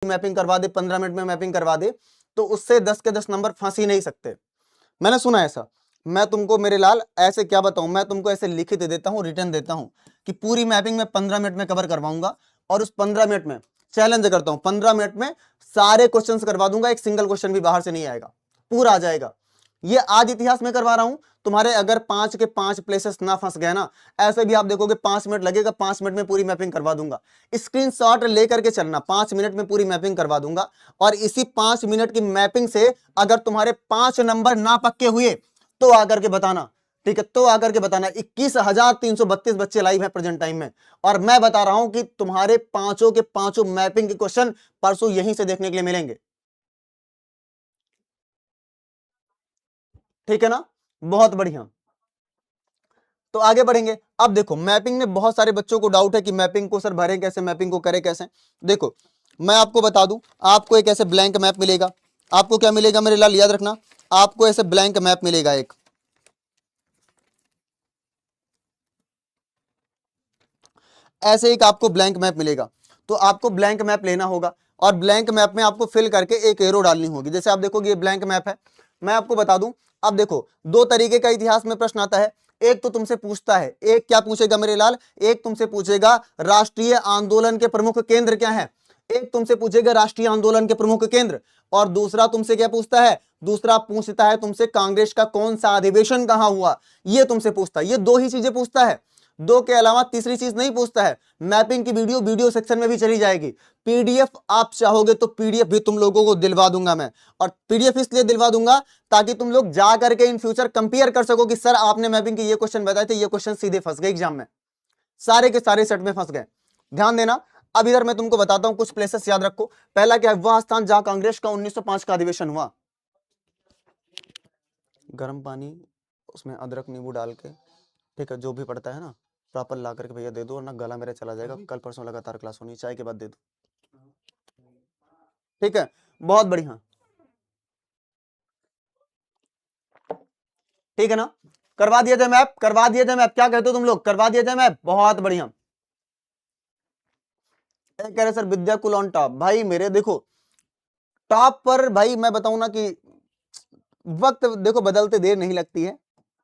Mapping करवा दे, 15 minute में mapping करवा दे, तो उससे 10 के 10 नंबर फंस ही नहीं सकते। मैंने सुना ऐसा। मैं तुमको मेरे लाल ऐसे क्या बताऊं, मैं तुमको ऐसे लिखित देता हूं, रिटर्न देता हूं कि पूरी मैपिंग में 15 मिनट में कवर करवाऊंगा, और उस 15 मिनट में चैलेंज करता हूं, 15 मिनट में सारे क्वेश्चंस करवा दूंगा, एक सिंगल क्वेश्चन भी बाहर से नहीं आएगा, पूरा आ जाएगा। ये आज इतिहास में करवा रहा हूं। तुम्हारे अगर 5 के 5 प्लेसेस ना फंस गए ना, ऐसे भी आप देखोगे 5 मिनट लगेगा, 5 मिनट में पूरी मैपिंग करवा दूंगा। स्क्रीनशॉट लेकर के चलना, 5 मिनट में पूरी मैपिंग करवा दूंगा। और इसी 5 मिनट की मैपिंग से अगर तुम्हारे 5 नंबर ना पक्के हुए तो आकर के बताना, ठीक है, तो आकर के बताना। 21,332 बच्चे लाइव हैं प्रेजेंट टाइम में, और मैं बता रहा हूं कि तुम्हारे पांचों के पांचों मैपिंग के क्वेश्चन परसों यहीं से देखने के लिए मिलेंगे, ठीक है ना। बहुत बढ़िया, तो आगे बढ़ेंगे। अब देखो मैपिंग में बहुत सारे बच्चों को डाउट है कि मैपिंग को सर भरें कैसे, मैपिंग को करें कैसे। देखो मैं आपको बता दूं, आपको एक ऐसे ब्लैंक मैप मिलेगा। आपको क्या मिलेगा मेरे लाल, याद रखना, आपको ऐसे ब्लैंक मैप मिलेगा, एक ऐसे एक आपको ब्लैंक मैप मिलेगा। तो आपको ब्लैंक मैप लेना होगा, और ब्लैंक मैप में आपको फिल करके एक एरो डालनी होगी। जैसे आप देखोगे ये ब्लैंक मैप है, मैं आपको बता दूं। अब देखो दो तरीके का इतिहास में प्रश्न आता है। एक तो तुमसे पूछता है, एक क्या पूछेगा मेरे लाल, एक तुमसे पूछेगा राष्ट्रीय आंदोलन के प्रमुख केंद्र क्या है, एक तुमसे पूछेगा राष्ट्रीय आंदोलन के प्रमुख केंद्र, और दूसरा तुमसे क्या पूछता है, दूसरा पूछता है तुमसे कांग्रेस का कौन सा अधिवेशन कहां हुआ, ये तुमसे पूछता है। ये दो ही चीजें पूछता है, दो के अलावा तीसरी चीज नहीं पूछता है। मैपिंग की वीडियो सेक्शन में भी चली जाएगी। पीडीएफ आप चाहोगे तो पीडीएफ भी तुम लोगों को दिलवा दूंगा मैं, और पीडीएफ इसलिए दिलवा दूंगा ताकि तुम लोग जा करके इन फ्यूचर कंपेयर कर सको कि सर आपने मैपिंग के ये क्वेश्चन बताए थे, ये क्वेश्चन सीधे फंस गए एग्जाम में, सारे के सारे सेट में फंस गए। ध्यान देना। अब इधर मैं तुमको बताता हूं कुछ प्लेसेस याद रखो। पहला क्या है, वह स्थान जहां कांग्रेस का 1905 का अधिवेशन हुआ। गर्म पानी, उसमें अदरक नींबू डाल के, ठीक है, जो भी पड़ता है ना प्रॉपर ला करके भैया दे दो, और ना गला मेरा चला जाएगा, कल परसों लगातार क्लास होनी, चाय के बाद दे दो, ठीक है। बहुत बढ़िया, ठीक है ना, करवा दिया जाए मैप, करवा दिया जाए मैप, क्या कहते हो तुम लोग, करवा दिया जाए मैप, बहुत बढ़िया। कह रहे सर विद्याकुल ऑन टॉप, भाई मेरे देखो टॉप पर, भाई मैं बताऊं ना कि वक्त देखो बदलते देर नहीं लगती है,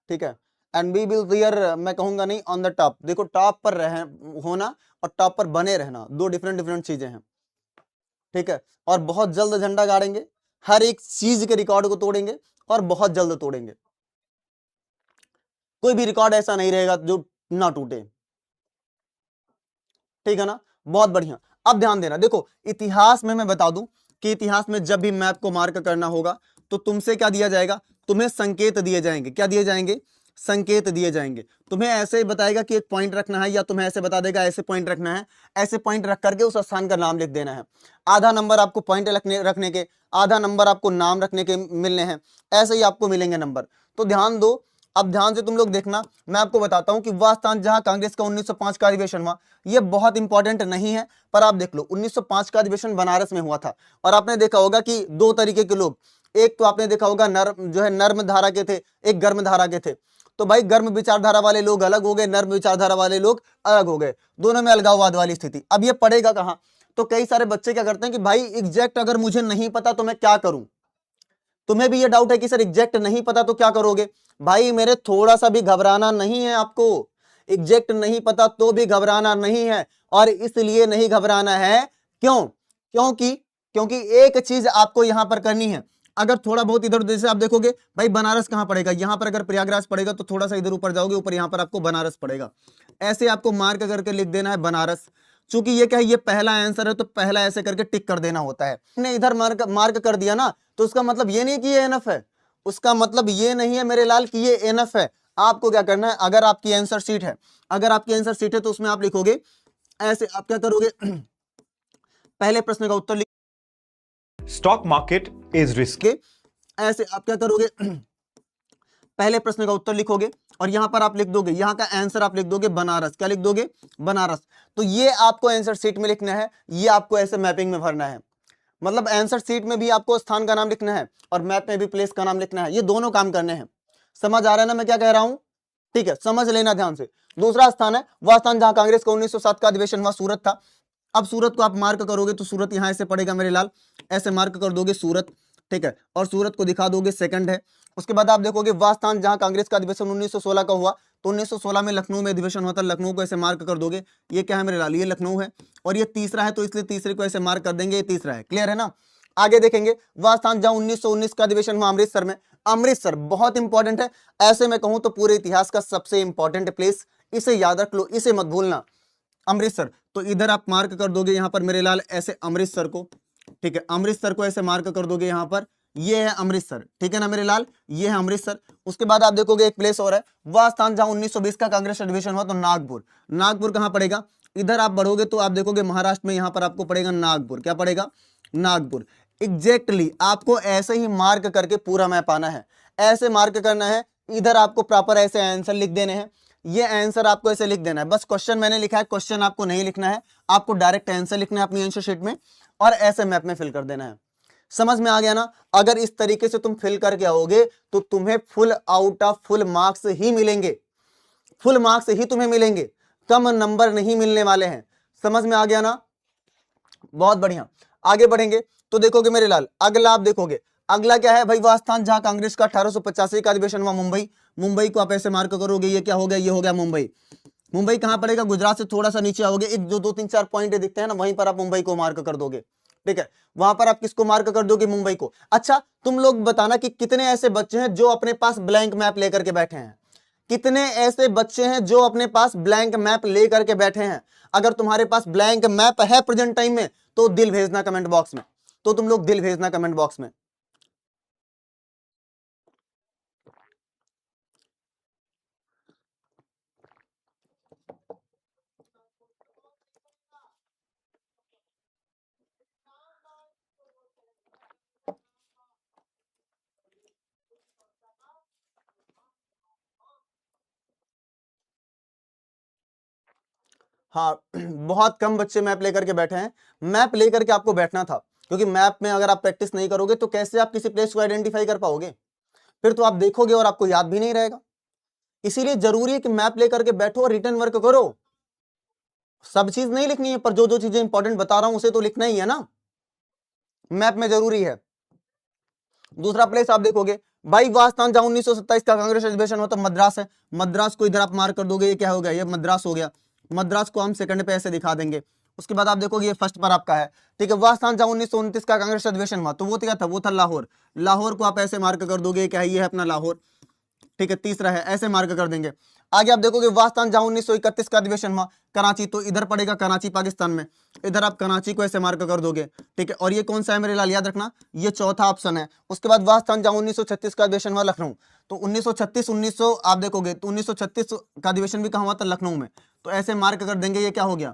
ठीक है। एंड वी विल देयर, मैं कहूंगा नहीं ऑन द टॉप। देखो टॉप पर रहे होना और टॉप पर बने रहना दो डिफरेंट डिफरेंट चीजें हैं, ठीक है। और बहुत जल्द झंडा गाड़ेंगे, हर एक चीज के रिकॉर्ड को तोड़ेंगे, और बहुत जल्द तोड़ेंगे। कोई भी रिकॉर्ड ऐसा नहीं रहेगा जो ना टूटे, ठीक है ना। बहुत बढ़िया। अब ध्यान देना, देखो इतिहास में मैं बता दूं कि इतिहास में जब भी मैप को मार्क करना होगा तो तुमसे क्या दिया जाएगा, तुम्हें संकेत दिए जाएंगे। क्या दिए जाएंगे, संकेत दिए जाएंगे। तुम्हें ऐसे ही बताएगा कि एक पॉइंट रखना है, या तुम्हें ऐसे बता देगा ऐसे पॉइंट रखना है, ऐसे पॉइंट रख करके उस स्थान का नाम लिख देना है। आधा नंबर आपको पॉइंट रखने के, आधा नंबर आपको नाम रखने के मिलने हैं, ऐसे ही आपको मिलेंगे नंबर। तो ध्यान दो, अब ध्यान से तुम लोग देखना। मैं आपको बताता हूं कि वह स्थान जहां कांग्रेस का 1905 का अधिवेशन हुआ, यह बहुत इंपॉर्टेंट नहीं है, पर आप देख लो 1905 का अधिवेशन बनारस में हुआ था। और आपने देखा होगा कि दो तरीके के लोग, एक तो आपने देखा होगा नर्म धारा के थे, एक गर्म धारा के थे। तो भाई गर्म विचारधारा वाले लोग अलग हो गए, नर्म विचारधारा वाले लोग अलग हो गए, दोनों में अलगाववाद वाली स्थिति। अब ये पड़ेगा कहां, तो कई सारे बच्चे क्या करते हैं कि भाई एग्जैक्ट अगर मुझे नहीं पता तो मैं क्या करूं। तुम्हें भी ये डाउट है कि सर एग्जैक्ट नहीं पता तो क्या करोगे। भाई मेरे थोड़ा सा भी घबराना नहीं है आपको, एग्जैक्ट नहीं पता तो भी घबराना नहीं है। और इसलिए नहीं घबराना है, क्यों, क्योंकि एक चीज आपको यहां पर करनी है। अगर थोड़ा बहुत इधर जैसे आप देखोगे भाई बनारस कहां पड़ेगा, यहां पर अगर प्रयागराज पड़ेगा तो थोड़ा सा इधर ऊपर जाओगे, ऊपर यहां पर आपको बनारस पड़ेगा। ऐसे आपको मार्क करके लिख देना है बनारस। चूंकि ये क्या है, ये पहला आंसर है तो पहला ऐसे करके टिक कर देना होता है। हमने इधर मार्क कर दिया ना, तो उसका मतलब ये नहीं कि ये एनफ है, उसका मतलब ये नहीं है मेरे लाल कि ये एनफ है। आपको क्या करना है, अगर आपकी आंसर शीट है, अगर आपकी आंसर शीट है तो उसमें आप लिखोगे ऐसे, आप क्या करोगे पहले प्रश्न का उत्तर लिख, स्टॉक मार्केट इज रिस्की, ऐसे आप क्या करोगे पहले प्रश्न का उत्तर लिखोगे, और यहां पर आप लिख दोगे, यहां का आंसर आप लिख दोगे बनारस। क्या लिख दोगे, बनारस। तो ये आपको आंसर शीट में लिखना है, ये आपको ऐसे मैपिंग में भरना है। मतलब आंसर शीट में भी आपको स्थान का नाम लिखना है और मैप में भी प्लेस का नाम लिखना है, ये दोनों काम करने हैं। समझ आ रहा है ना मैं क्या कह रहा हूं, ठीक है, समझ लेना ध्यान से। दूसरा स्थान है वह स्थान जहां कांग्रेस का 1907 का अधिवेशन हुआ, सूरत था। अब सूरत को आप मार्क करोगे तो सूरत यहाँ ऐसे पड़ेगा मेरे लाल, ऐसे मार्क कर दोगे सूरत, ठीक है, और सूरत को दिखा दोगे सेकंड है। उसके बाद आप देखोगे वह स्थान जहां कांग्रेस का अधिवेशन 1916 का हुआ, तो 1916 में लखनऊ में अधिवेशन हुआ था, लखनऊ को ऐसे मार्क कर दोगे, ये क्या है मेरे लाल, ये लखनऊ है, और ये तीसरा है तो इसलिए तीसरे को ऐसे मार्क कर देंगे, ये तीसरा है, क्लियर है ना। आगे देखेंगे वह स्थान जहां 1919 का अधिवेशन हुआ अमृतसर में, अमृतसर बहुत इंपॉर्टेंट है, ऐसे मैं कहूं तो पूरे इतिहास का सबसे इंपॉर्टेंट प्लेस, इसे याद रख लो, इसे मत भूलना, अमृतसर। तो इधर आप मार्क कर दोगे यहाँ पर मेरे लाल ऐसे अमृतसर को, ठीक है, अमृतसर को ऐसे मार्क कर दोगे यहाँ पर, ये है अमृतसर, ठीक है ना मेरे लाल, ये है अमृतसर। उसके बाद आप देखोगे एक प्लेस और है, वह स्थान जहां 1920 का कांग्रेस अधिवेशन हुआ तो नागपुर, नागपुर कहां पड़ेगा, इधर आप बढ़ोगे तो आप देखोगे महाराष्ट्र में, यहां पर आपको पड़ेगा नागपुर, क्या पड़ेगा, नागपुर। एग्जैक्टली आपको ऐसे ही मार्क करके पूरा मैप आना है, ऐसे मार्क करना है, इधर आपको प्रॉपर ऐसे आंसर लिख देने हैं, ये आंसर आपको ऐसे लिख देना है, बस क्वेश्चन मैंने लिखा है, क्वेश्चन आपको नहीं लिखना है, आपको डायरेक्ट आंसर लिखना है अपनी आंसर शीट में और ऐसे मैप में फिल कर देना है। समझ में आ गया ना। अगर इस तरीके से तुम फिल करके आओगे तो तुम्हें full out of full marks ही मिलेंगे, फुल मार्क्स ही तुम्हें मिलेंगे, कम नंबर नहीं मिलने वाले हैं। समझ में आ गया ना, बहुत बढ़िया। आगे बढ़ेंगे तो देखोगे मेरे लाल, अगला आप देखोगे, अगला क्या है भाई, वह स्थान जहां कांग्रेस का 1885 का अधिवेशन हुआ मुंबई, मुंबई को आप ऐसे मार्क करोगे, ये क्या हो गया, ये हो गया मुंबई। मुंबई कहां पड़ेगा, गुजरात से थोड़ा सा नीचे आओगे, एक जो 2 3 4 पॉइंट दिखते हैं ना, वहीं पर आप मुंबई को मार्क कर दोगे, ठीक है, वहां पर आप किसको मार्क कर दोगे, मुंबई को। अच्छा तुम लोग बताना कि कितने ऐसे बच्चे हैं जो अपने पास ब्लैंक मैप लेकर के बैठे हैं, कितने ऐसे बच्चे हैं जो अपने पास ब्लैंक मैप लेकर के बैठे हैं। अगर तुम्हारे पास ब्लैंक मैप है प्रेजेंट टाइम में तो दिल भेजना कमेंट बॉक्स में, तो तुम लोग दिल भेजना कमेंट बॉक्स में। हाँ बहुत कम बच्चे मैप लेकर के बैठे हैं, मैप लेकर के आपको बैठना था, क्योंकि मैप में अगर आप प्रैक्टिस नहीं करोगे तो कैसे आप किसी प्लेस को आइडेंटिफाई कर पाओगे, फिर तो आप देखोगे और आपको याद भी नहीं रहेगा। इसीलिए जरूरी है कि मैप लेकर के बैठो और रिटर्न वर्क करो। सब चीज नहीं लिखनी है, पर जो जो चीजें इंपॉर्टेंट बता रहा हूं उसे तो लिखना ही है ना, मैप में जरूरी है। दूसरा प्लेस आप देखोगे भाई, वह स्थान जहां 1927 का कांग्रेस अधिवेशन होता मद्रास है, मद्रास को इधर आप मार्क कर दोगे, ये क्या हो गया, ये मद्रास हो गया, मद्रास को हम सेकंड पे ऐसे दिखा देंगे। उसके बाद आप देखोगे ये फर्स्ट पर आपका है, ठीक है, वह स्थान जहां 1929 का कांग्रेस अधिवेशन हुआ तो वो क्या था, वो था लाहौर, लाहौर को आप ऐसे मार्क कर दोगे, क्या है, ये है अपना लाहौर, ठीक है, तीसरा है, ऐसे मार्क कर देंगे। आगे आप देखोगे वह स्थान जहां 1931 का अधिवेशन हुआ कराची, तो इधर पड़ेगा कराची पाकिस्तान में, इधर आप कराची को ऐसे मार्क कर दोगे, ठीक है, और ये कौन सा है मेरे लाल, याद रखना ये चौथा ऑप्शन है। उसके बाद वह स्थान जहां 1936 का अधिवेशन हुआ लखनऊ, तो 1936 1900 आप देखोगे तो 1936 का अधिवेशन भी कहां हुआ था, लखनऊ में, तो ऐसे मार्क कर देंगे, ये क्या हो गया,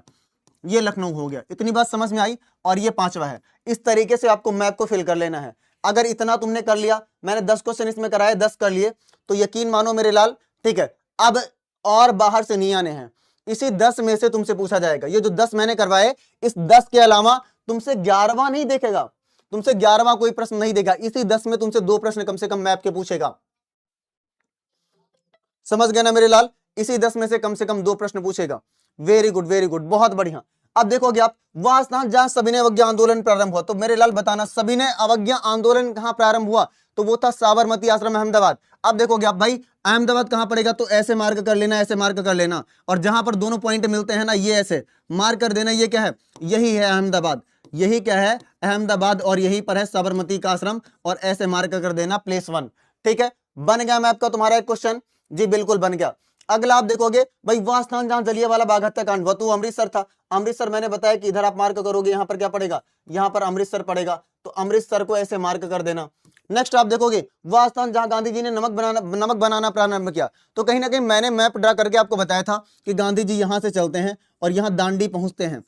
ये लखनऊ हो गया। इतनी बात समझ में आई, और ये पांचवा है। इस तरीके से आपको मैप को फिल कर लेना है। अगर इतना तुमने कर लिया, मैंने 10 क्वेश्चन इसमें कराए, 10 कर लिए, तो यकीन मानो मेरे लाल, ठीक है, अब और बाहर से नहीं आने हैं, इसी 10 में से तुमसे पूछा जाएगा। ये जो 10 मैंने करवाए, इस 10 के अलावा तुमसे 11वां नहीं देखेगा, तुमसे 11वां कोई प्रश्न नहीं देगा, इसी 10 में तुमसे 2 प्रश्न कम से कम मैप के पूछेगा। समझ गए ना मेरे लाल, इसी 10 में से कम 2 प्रश्न पूछेगा। वेरी गुड, बहुत बढ़िया। अब देखोगे आप, वह स्थान जहां सविनय अवज्ञा आंदोलन प्रारंभ हुआ, तो मेरे लाल बताना सविनय अवज्ञा आंदोलन कहां प्रारंभ हुआ, तो वो था साबरमती आश्रम अहमदाबाद। अब देखोगे आप भाई, अहमदाबाद कहां पड़ेगा, तो ऐसे मार्क कर लेना, ऐसे मार्क कर लेना, और जहां पर दोनों पॉइंट मिलते हैं ना, ये ऐसे मार्क कर देना, ये क्या है, यही है अहमदाबाद, यही क्या है अहमदाबाद, और यहीं पर है साबरमती का आश्रम, और ऐसे मार्क कर देना प्लेस 1। ठीक है, बन गया मैप का तुम्हारा एक क्वेश्चन, जी बिल्कुल बन गया। अगला आप देखोगे भाई, वह स्थान जहां जलियांवाला बाग हत्याकांड हुआ तो अमृतसर था, अमृतसर मैंने बताया कि इधर आप मार्क करोगे, यहां पर क्या पड़ेगा, यहां पर अमृतसर पड़ेगा, तो अमृतसर को ऐसे मार्क कर देना। नेक्स्ट आप देखोगे, वह स्थान जहां गांधी जी ने नमक बनाना प्रारंभ किया, तो कहीं ना कहीं मैंने मैप ड्रा करके आपको बताया था कि गांधी जी यहां से चलते हैं और यहां दांडी पहुंचते हैं,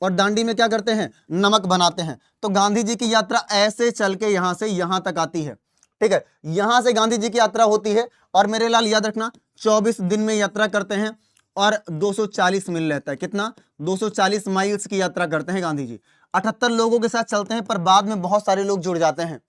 और दांडी में क्या करते हैं, नमक बनाते हैं। तो गांधी जी की यात्रा ऐसे चल के यहां से यहां तक आती है, ठीक है, यहां से गांधी जी की यात्रा होती है, और मेरे लाल याद रखना 24 दिन में यात्रा करते हैं, और 240 मील रहता है, कितना, 240 माइल्स की यात्रा करते हैं गांधी जी। 78 लोगों के साथ चलते हैं, पर बाद में बहुत सारे लोग जुड़ जाते हैं,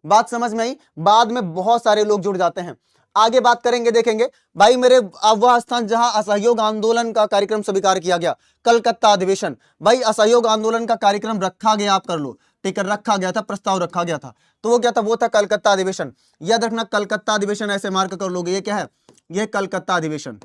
बात समझ में आई, बाद में बहुत सारे लोग जुड़ जाते हैं। आगे बात करेंगे, देखेंगे भाई मेरे अब वह स्थान जहां असहयोग आंदोलन का कार्यक्रम स्वीकार किया गया, कलकत्ता अधिवेशन। भाई असहयोग आंदोलन का कार्यक्रम रखा गया, आप कर लो, ठीक है, रखा गया था, प्रस्ताव रखा गया था, तो वो क्या था, वो था कलकत्ता अधिवेशन। याद रखना कलकत्ता अधिवेशन ऐसे मार्क कर लोगे, ये क्या है, ये कलकत्ता अधिवेशन,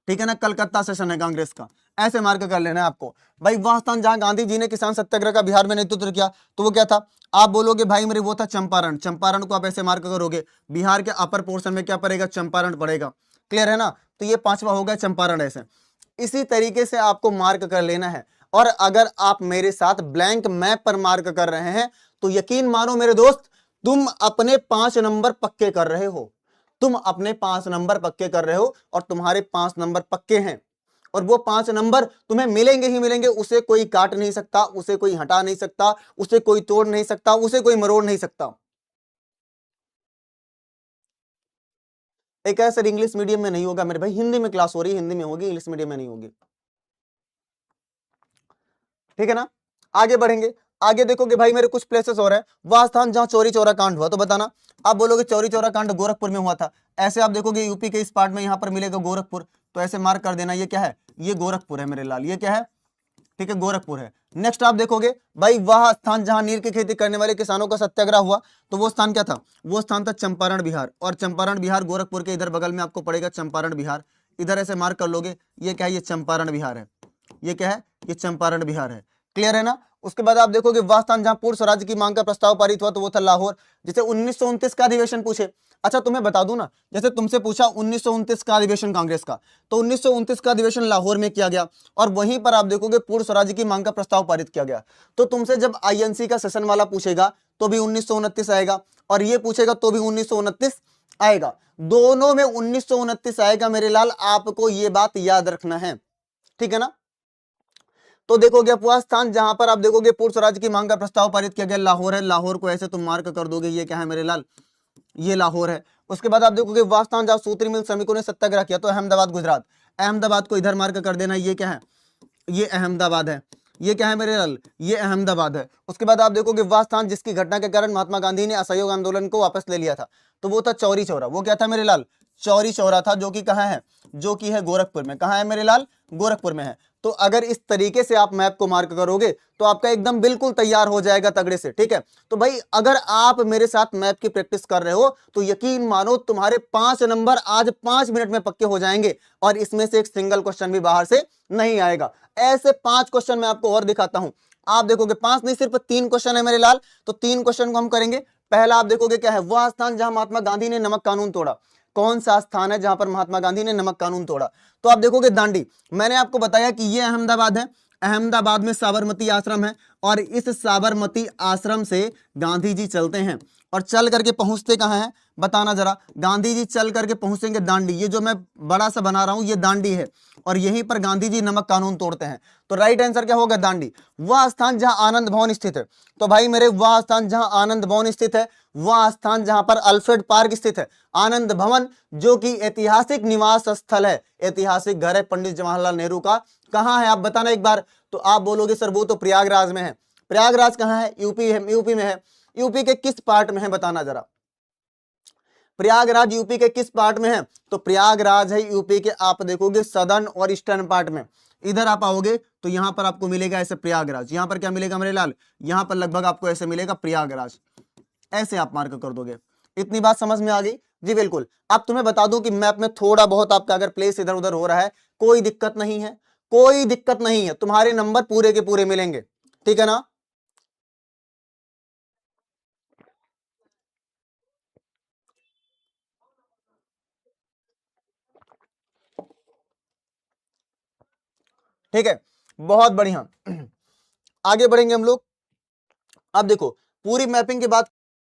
ठीक है ना, कलकत्ता सेशन है कांग्रेस का, ऐसे मार्क कर लेना है आपको। भाई वह स्थान जहां गांधी जी ने किसान सत्याग्रह का बिहार में नेतृत्व किया, तो वो क्या था, आप बोलोगे भाई मेरे वो था चंपारण, चंपारण को आप ऐसे मार्क करोगे, बिहार के अपर पोर्शन में क्या पड़ेगा, चंपारण पड़ेगा, क्लियर है ना, तो ये पांचवा हो गया चंपारण। ऐसे इसी तरीके से आपको मार्क कर लेना है। और अगर आप मेरे साथ ब्लैंक मैप पर मार्क कर रहे हैं तो यकीन मानो मेरे दोस्त, तुम अपने 5 नंबर पक्के कर रहे हो, तुम अपने 5 नंबर पक्के कर रहे हो, और तुम्हारे 5 नंबर पक्के हैं, और वो 5 नंबर तुम्हें मिलेंगे ही मिलेंगे, उसे कोई काट नहीं सकता, उसे कोई हटा नहीं सकता, उसे कोई तोड़ नहीं सकता, उसे कोई मरोड़ नहीं सकता। एक सर इंग्लिश मीडियम में नहीं होगा मेरे भाई, हिंदी में क्लास हो रही है, हिंदी में होगी, इंग्लिश मीडियम में नहीं होगी, ठीक है ना। आगे बढ़ेंगे, आगे देखोगे भाई मेरे कुछ प्लेसेस हो रहे हैं, वह स्थान जहां चौरी चौरा कांड हुआ, तो बताना, आप बोलोगे चौरी चौरा कांड गोरखपुर में हुआ था, ऐसे आप देखोगे यूपी के इस पार्ट में यहां पर मिलेगा गोरखपुर, तो ऐसे मार्क कर देना, ये क्या है, ये गोरखपुर है मेरे लाल, ये क्या है, ठीक है, गोरखपुर है। नेक्स्ट आप देखोगे भाई वह स्थान जहां नील की खेती करने वाले किसानों का सत्याग्रह हुआ, तो वो स्थान क्या था, वो स्थान था चंपारण बिहार, और चंपारण बिहार गोरखपुर के इधर बगल में आपको पड़ेगा चंपारण बिहार, इधर ऐसे मार्क कर लोगे, ये क्या है, ये चंपारण बिहार है, ये क्या है, ये चंपारण बिहार है, क्लियर है ना। उसके बाद आप देखोगे वह स्थान जहां पूर्ण स्वराज्य की मांग का प्रस्ताव पारित हुआ, तो वो था लाहौर। जैसे 1929 का अधिवेशन पूछे, अच्छा तुम्हें बता दूं ना, जैसे तुमसे पूछा 1929 का अधिवेशन कांग्रेस का, तो 1929 का अधिवेशन लाहौर में किया गया, और वहीं पर आप देखोगे पूर्ण स्वराज्य की मांग का प्रस्ताव पारित किया गया। तो तुमसे जब आईएनसी का सेशन वाला पूछेगा तो भी 1929 आएगा, और ये पूछेगा तो भी 1929 आएगा, दोनों में 1929 आएगा मेरे लाल, आपको ये बात याद रखना है, ठीक है ना। तो देखोगे वह स्थान जहां पर आप देखोगे पूर्ण स्वराज्य की मांग का प्रस्ताव पारित किया गया, लाहौर है, लाहौर को ऐसे तुम मार्क कर दोगे, ये क्या है मेरे लाल, ये लाहौर है। उसके बाद आप देखोगे वह स्थान जहां सूत्री मिल श्रमिकों ने सत्याग्रह किया, तो अहमदाबाद गुजरात, अहमदाबाद को इधर मार्क कर देना, ये क्या है, ये अहमदाबाद है, ये क्या है मेरे लाल, ये अहमदाबाद है। उसके बाद आप देखोगे वह स्थान जिसकी घटना के कारण महात्मा गांधी ने असहयोग आंदोलन को वापस ले लिया था, तो वो था चौरी चौरा, वो क्या था मेरे लाल, चौरी चौरा था, जो कि कहाँ है, जो कि है गोरखपुर में, कहाँ है मेरे लाल, गोरखपुर में है। तो अगर इस तरीके से आप मैप को मार्क करोगे तो आपका एकदम बिल्कुल तैयार हो जाएगा तगड़े से, ठीक है। तो भाई अगर आप मेरे साथ मैप की प्रैक्टिस कर रहे हो तो यकीन मानो तुम्हारे 5 नंबर आज 5 मिनट में पक्के हो जाएंगे, और इसमें से एक सिंगल क्वेश्चन भी बाहर से नहीं आएगा। ऐसे 5 क्वेश्चन मैं आपको और दिखाता हूं, आप देखोगे 5 नहीं सिर्फ 3 क्वेश्चन है मेरे लाल, तो 3 क्वेश्चन को हम करेंगे। पहला आप देखोगे क्या है, वह स्थान जहां महात्मा गांधी ने नमक कानून तोड़ा, कौन सा स्थान है जहां पर महात्मा गांधी ने नमक कानून तोड़ा, तो आप देखोगे दांडी। मैंने आपको बताया कि ये अहमदाबाद है, अहमदाबाद में साबरमती आश्रम है, और इस साबरमती आश्रम से गांधी जी चलते हैं, और चल करके पहुंचते कहां हैं, बताना जरा। गांधी जी चल करके पहुंचेंगे दांडी, ये जो मैं बड़ा सा बना रहा हूं ये दांडी है, और यहीं पर गांधी जी नमक कानून तोड़ते हैं, तो राइट आंसर क्या होगा, दांडी। वह स्थान जहां आनंद भवन स्थित है, तो भाई मेरे वह स्थान जहां आनंद भवन स्थित है, वह स्थान जहां पर अल्फ्रेड पार्क स्थित है, आनंद भवन जो कि ऐतिहासिक निवास स्थल है, ऐतिहासिक घर है पंडित जवाहरलाल नेहरू का, कहां है आप बताना एक बार। तो आप बोलोगे सर वो तो प्रयागराज में है, प्रयागराज कहां है, यूपी है, यूपी में है, यूपी के किस पार्ट में है बताना जरा, प्रयागराज यूपी के किस पार्ट में है, तो प्रयागराज है यूपी के आप देखोगे सदर्न और ईस्टर्न पार्ट में। इधर आप आओगे तो यहां पर आपको मिलेगा ऐसे प्रयागराज, यहां पर क्या मिलेगा मेरे लाल, यहां पर लगभग आपको ऐसे मिलेगा प्रयागराज, ऐसे आप मार्क कर दोगे। इतनी बात समझ में आ गई जी, बिल्कुल। अब तुम्हें बता दूं कि मैप में थोड़ा बहुत आपका अगर प्लेस इधर उधर हो रहा है, कोई दिक्कत नहीं है, कोई दिक्कत नहीं है, तुम्हारे नंबर पूरे के पूरे मिलेंगे, ठीक है ना। ठीक है, बहुत बढ़िया। आगे बढ़ेंगे हम लोग। अब देखो पूरी मैपिंग की बात